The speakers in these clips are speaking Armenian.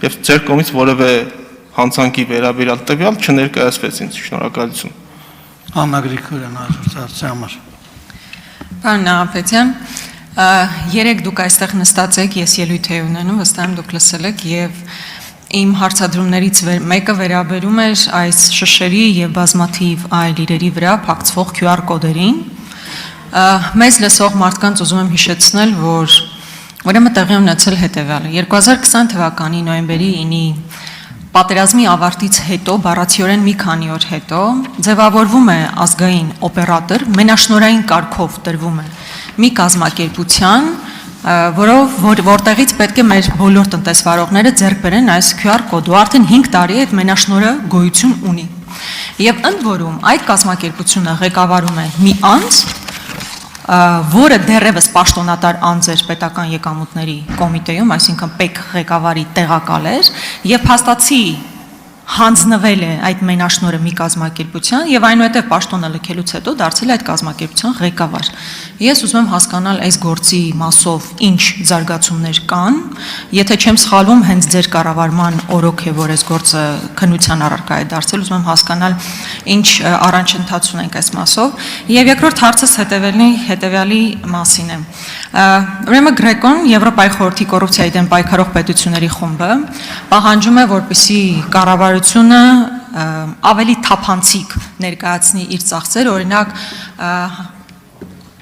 եւ ձեր կողմից որևէ հանցանքի վերաբերյալ տվյալ չներկայացվեց ինձ։ Շնորհակալություն։ Աննա Գրիգորյան, հաջորդ հարցի համար։ Պարոն Նահապետյան, երեք դուք այստեղ նստած եք, ես ելույթ եմ ունենում, վստահ եմ դուք լսել եք եւ իմ հարցադրումներից մեկը վերաբերում էր այս շշերի եւ բազմաթիվ այլ իրերի վրա փակցվող QR կոդերին։ Մեզ լսող մարդկանց ուզում եմ հիշեցնել, որ ուրեմն տեղի ունեցել հետեւյալը 2020 թվականի նոյեմբերի 9-ի պատերազմի ավարտից հետո, բառացիորեն մի քանի օր հետո, ձևավորվում է ազգային օպերատոր, մենաշնորհային կարգով տրվում է մի կազմակերպության, որտեղից պետք է մեր բոլոր տնտեսվարողները ձեռք բերեն այս QR կոդը, արդեն 5 տարի է այդ մենաշնորհը գոյություն ունի։ Եվ ընդ որում այդ կազմակերպությունը ղեկավարում է մի անձ, որը դեռևս պաշտոնատար անձ էր պետական եկամուտների կոմիտեում, այսինքն ՊԵԿ ղեկավարի տեղակալ էր, եւ փաստացի հանձնվել է այդ մենաշնորհը մի կազմակերպության եւ այնուհետեւ պաշտոնը լքելուց հետո դարձել է այդ կազմակերպության ղեկավար։ Ես ուզում եմ հասկանալ այս գործի մասով ինչ զարգացումներ կան, եթե չեմ սխալվում, հենց ձեր կառավարման օրոք է, որ այս գործը քննության առարկա է դարձել, ուզում եմ հասկանալ ինչ առաջընթաց ունենք այս մասով։ Եվ երկրորդ հարցս հետեւյալի մասին է։ Ուրեմն Գրեկոն, Եվրոպայի խորհրդի կոռուպցիայի դեմ պայքարող պետությունների խումբը պահանջում է, որպեսզի կառավարությունը ավելի թափանցիկ ներկայացնի իր ծախսերը, օրինակ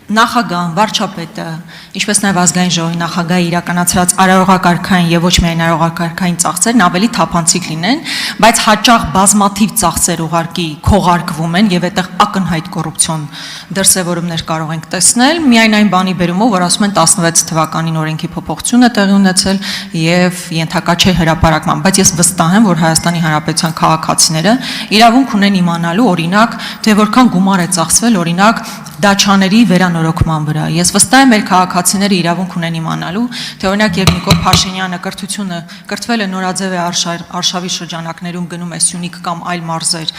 նախագահ, վարչապետը, ինչպես նաև ազգային ժողովի նախագահի իրականացրած արարողակարգային եւ ոչ միայն արարողակարգային ծախսերն ավելի թափանցիկ լինեն, բայց հաճախ բազմաթիվ ծախսեր ուղարկի քողարկվում են եւ այդտեղ ակնհայտ կոռուպցիոն դրսևորումներ կարող ենք տեսնել, միայն այն բանի բերումով, որ ասում են 16 թվականին օրենքի փոփոխություն է տեղի ունեցել եւ ենթակա չէ հրապարակման, բայց ես վստահ եմ, որ Հայաստանի Հանրապետության քաղաքացիները իրավունք ունեն իմանալու, օրինակ, թե որքան գումար է ծախսվել, օրինակ, դաչաների վերանորոգման վրա։ Ես վստահ եմ, մեր քաղաքացիները իրավունք ունեն իմանալու, թե օրինակ երբ Նիկոլ Փաշինյանը կրթվել է նորաձև է արշավի շրջանակներում գնում է Սյունիք կամ այլ մարզեր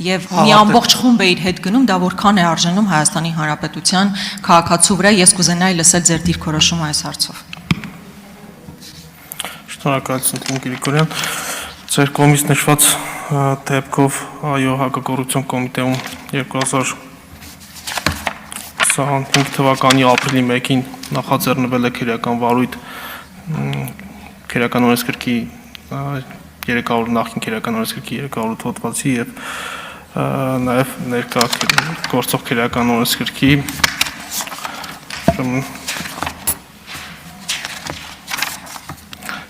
եւ մի ամբողջ խումբ է իր հետ գնում, դա որքան է արժենում Հայաստանի Հանրապետության քաղաքացու վրա, ես կուզենայի լսել ձեր դիրքորոշումը այս հարցով։ Շնորհակալություն, Տիկին Գրիգորյան։ Ձեր կողմից նշված դեպքով այո հակակոռուպցիոն կոմիտեում 2025 թվականի ապրիլի 1-ին նախաձեռնվել է քրեական վարույթ քրեական օրենսգրքի 300 նախին քրեական օրենսգրքի 300 հոդվածի եւ նաեւ ներկա գործող քրեական օրենսգրքի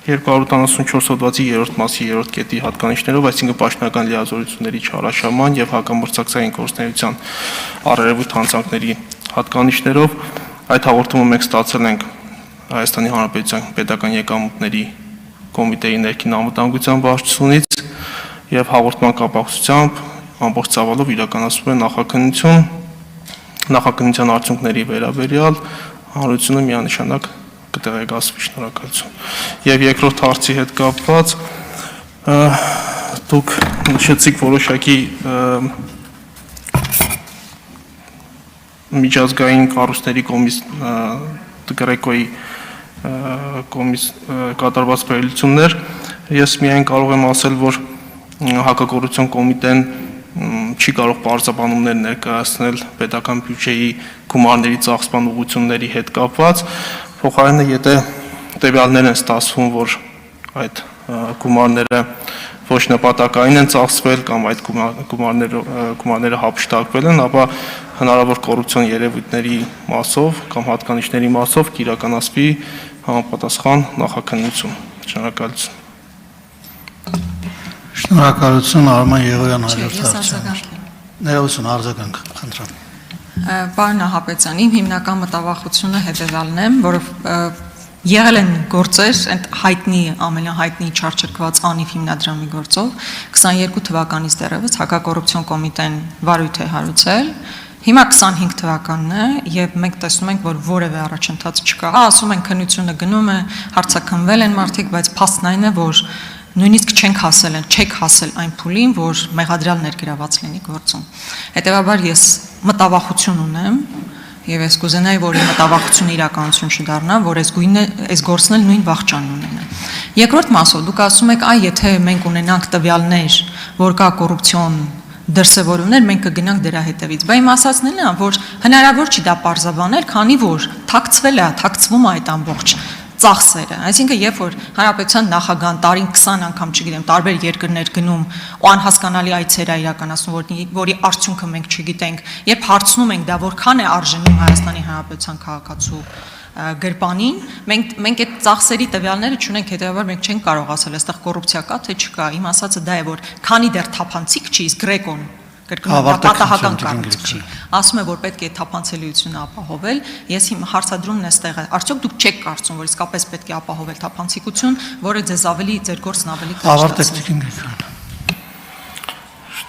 294 հոդվածի 3-րդ մասի 3-րդ կետի հատկանիշներով, այսինքն պաշտոնական լիազորությունների չարաշահման եւ հակամրցակցային գործունեության առերևույթ հանցանքների հատկանիշներով այդ հաղորդումը մենք ստացել ենք Հայաստանի Հանրապետության պետական եկամուտների կոմիտեի ներքին անվտանգության վարչությունից եւ հաղորդման կապակցությամբ ամբողջ ծավալով իրականացվում է նախաքննության արդյունքների վերաբերյալ հանրությունը միանշանակ կտեղեկացվի։ Շնորհակալություն։ Եվ երկրորդ հարցի հետ կապված դուք նշեցիք որոշակի միջազգային կառույցների կողմից Գրեկոյի կողմից կատարված վերլուծություններ, ես միայն կարող եմ ասել, որ հակակոռուպցիոն կոմիտեն չի կարող պարզաբանումներ ներկայացնել պետական բյուջեի գումարների ծախսման ուղղությունների հետ կապված, փոխարենը եթե տվյալներ են ստացվում, որ այդ գումարները ոչ նպատակային են ծախսվել կամ այդ գումարները հափշտակվել են, ապա հնարավոր կոռուպցիոն երևույթների մասով կամ հատկանիշների մասով կիրականացվի համապատասխան նախաքննություն։ Շնորհակալություն։ Շնորհակալություն, Արման Եղոյան, հաջորդ հարցը։ Ներողություն, արձագանք, խնդրեմ։ Պարոն Նահապետյան, իմ հիմնական մտավախությունը հետևյալն է, որով եղել են գործեր, այդ հայտնի, ամենահայտնի չարչրկված անիվ հիմնադրամի գործով 22 թվականից դեռևս հակակոռուպցիոն կոմիտեն վարույթ է հարուցել, հիմա 25 թվականն է եւ մենք տեսնում ենք, որ որևէ առաջընթաց չկա։ Ասում են քննությունը գնում է, հարցաքննվել են մարդիկ, բայց փաստն այն է, որ նույնիսկ չեք հասել այն փուլին, որ մեղադրյալ ներգրաված լինի գործում։ Հետևաբար ես մտավախություն ունեմ եւ ես կուզենայի, որ իմ մտավախությունը իրականություն չդառնա, որ այս գործն էլ նույն վախճանն ունենա։ Երկրորդ մասով դուք ասում եք, այ եթե մենք ունենանք տվյալներ, որ կա կոռուպցիոն դրսևորումներ, մենք կգնանք դրա հետևից։ Բայց իմ ասածն էլ է, որ հնարավոր չի դա պարզաբանել, քանի որ թաքցվում է այդ ամբողջ ծախսերը, այսինքն երբ որ հանրապետության նախագահան տարին 20 անգամ, չգիտեմ, տարբեր երկրներ գնում ու անհասկանալի այցեր է իրականացնում, որի արդյունքը մենք չգիտենք, երբ հարցնում ենք դա որքան է արժենում Հայաստանի Հանրապետության քաղաքացու գրպանին, մենք այդ ծախսերի տվյալները չունենք, հետեւաբար մենք չենք կարող ասել, այստեղ կոռուպցիա կա թե չկա։ Իմ ասածը դա է, որ քանի դեռ թափանցիկ չի, իսկ Գրեկոն պատահական կառույց չի։ Ասում է, որ պետք է թափանցելիությունը ապահովել։ Ես իմ հարցադրումն էստեղ է։ Արդյոք դուք չեք կարծում, որ իսկապես պետք է ապահովել թափանցիկություն, որը ձեզ ավելի ձեր գործն ավելի կհեշտացնի։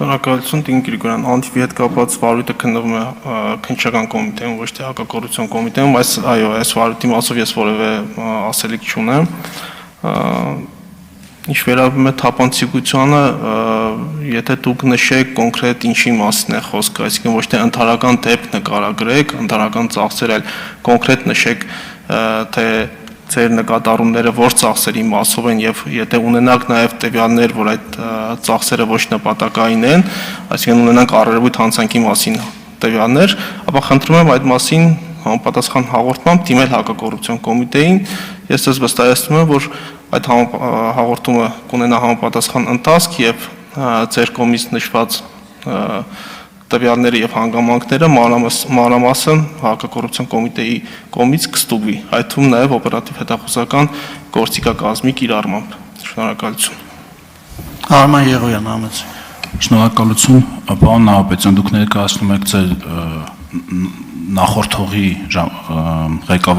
Շնորհակալություն Տիկին Գրիգորյան, Անտիվի հետ կապված վարույթը քննվում է քննչական կոմիտեում, ոչ թե հակակոռուպցիոն կոմիտեում, այս վարույթի մասով ես որևէ ասելիք չունեմ։ Ինչ վերաբերում է թափանցիկությանը, եթե դուք նշեք կոնկրետ ինչի մասին է խոսքը, այսինքն ոչ թե ընդհանրական դեպք նկարագրեք, ընդհանրական ծախսեր, այլ կոնկրետ նշեք, թե ձեր նկատառումները որ ծախսերի մասով են եւ եթե ունենաք նաեւ տվյալներ, որ այդ ծախսերը ոչ նպատակային են, այսինքն ունենանք առերևույթ հանցանքի մասին տվյալներ, ապա խնդրում եմ այդ մասին համապատասխան հաղորդմամբ դիմել հակակոռուպցիոն կոմիտեին։ Ես ձեզ վստահեցնում եմ, որ այդ հաղորդումը կունենա համապատասխան ընթացք եւ ձեր կողմից նշված տվյալները եւ հանգամանքները մանրամասն հակակոռուպցիոն կոմիտեի կողմից կստուգվի, այդ թվում նաեւ օպերատիվ հետախուզական գործիքակազմի կիրառմամբ։ Շնորհակալություն։ Արման Եղոյան, ամաց։ Շնորհակալություն, պարոն Նահապետյան, դուք ներկայացնում եք ձեր նախորդողի ղեկավար